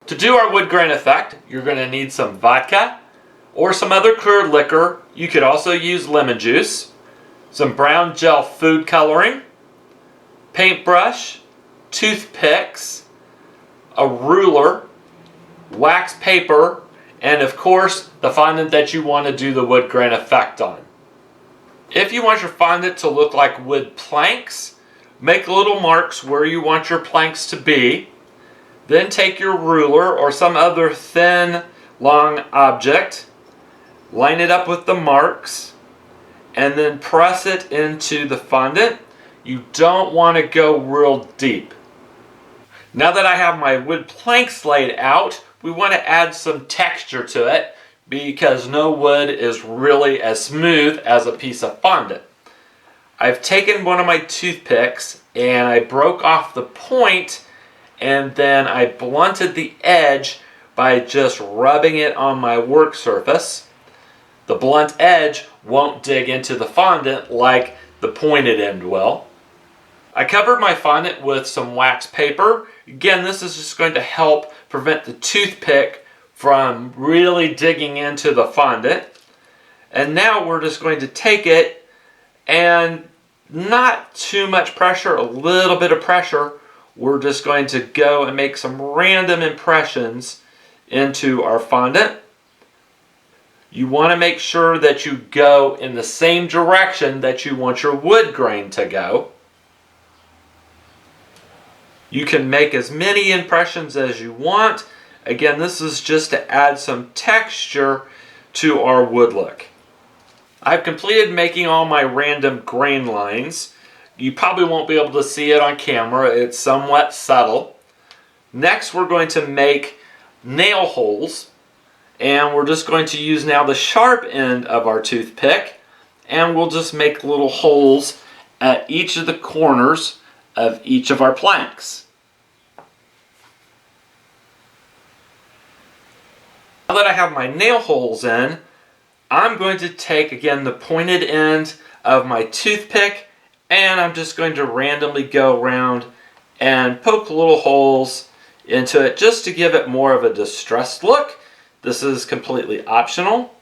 To do our wood grain effect, you're going to need some vodka or some other clear liquor. You could also use lemon juice, some brown gel food coloring, paintbrush, toothpicks, a ruler, wax paper, and of course the fondant that you want to do the wood grain effect on. If you want your fondant to look like wood planks, make little marks where you want your planks to be. Then take your ruler or some other thin, long object, line it up with the marks, and then press it into the fondant. You don't want to go real deep. Now that I have my wood planks laid out, we want to add some texture to it because no wood is really as smooth as a piece of fondant. I've taken one of my toothpicks and I broke off the point, and then I blunted the edge by just rubbing it on my work surface. The blunt edge won't dig into the fondant like the pointed end will. I covered my fondant with some wax paper. Again, this is just going to help prevent the toothpick from really digging into the fondant. And now we're just going to take it, and not too much pressure, a little bit of pressure. We're just going to go and make some random impressions into our fondant. You want to make sure that you go in the same direction that you want your wood grain to go. You can make as many impressions as you want. Again, this is just to add some texture to our wood look. I've completed making all my random grain lines. You probably won't be able to see it on camera. It's somewhat subtle. Next, we're going to make nail holes. And we're just going to use now the sharp end of our toothpick. And we'll just make little holes at each of the corners of each of our planks. Now that I have my nail holes in, I'm going to take, again, the pointed end of my toothpick, and I'm just going to randomly go around and poke little holes into it just to give it more of a distressed look. This is completely optional.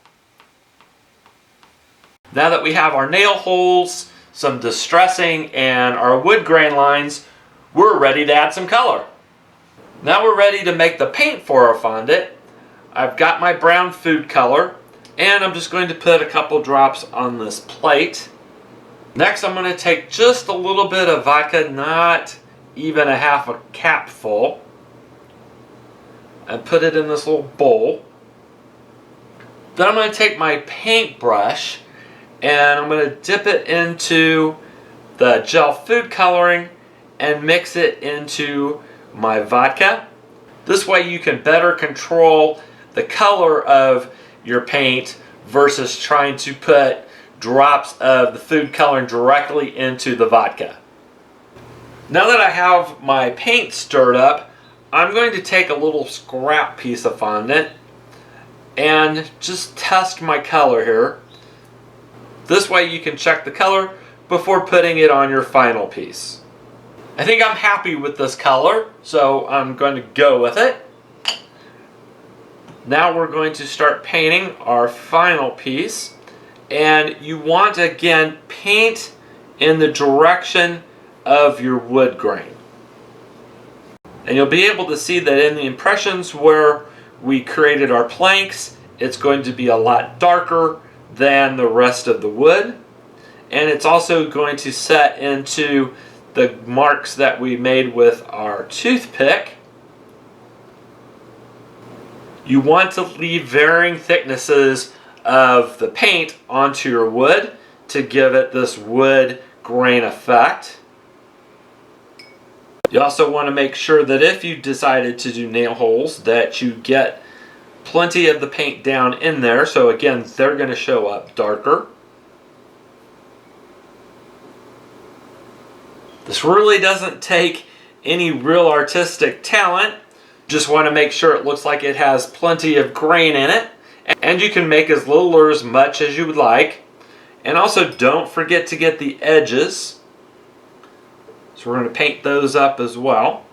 Now that we have our nail holes, some distressing, and our wood grain lines, we're ready to add some color. Now we're ready to make the paint for our fondant. I've got my brown food color, and I'm just going to put a couple drops on this plate. Next, I'm going to take just a little bit of vodka, not even a half a cap full, and put it in this little bowl. Then I'm going to take my paintbrush and I'm going to dip it into the gel food coloring and mix it into my vodka. This way you can better control the color of your paint versus trying to put drops of the food coloring directly into the vodka. Now that I have my paint stirred up, I'm going to take a little scrap piece of fondant and just test my color here. This way you can check the color before putting it on your final piece. I think I'm happy with this color, so I'm going to go with it. Now we're going to start painting our final piece, and you want to again paint in the direction of your wood grain. And you'll be able to see that in the impressions where we created our planks, it's going to be a lot darker than the rest of the wood. And it's also going to set into the marks that we made with our toothpick. You want to leave varying thicknesses of the paint onto your wood to give it this wood grain effect. You also want to make sure that if you decided to do nail holes that you get plenty of the paint down in there, so again they're going to show up darker. This really doesn't take any real artistic talent. Just want to make sure it looks like it has plenty of grain in it, and you can make as little or as much as you would like. And also don't forget to get the edges, so we're going to paint those up as well.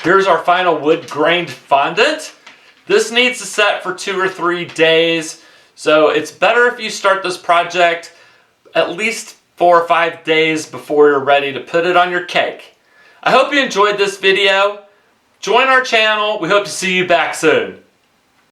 Here's our final wood grained fondant. This needs to set for 2 or 3 days, so it's better if you start this project at least 4 or 5 days before you're ready to put it on your cake. I hope you enjoyed this video. Join our channel. We hope to see you back soon.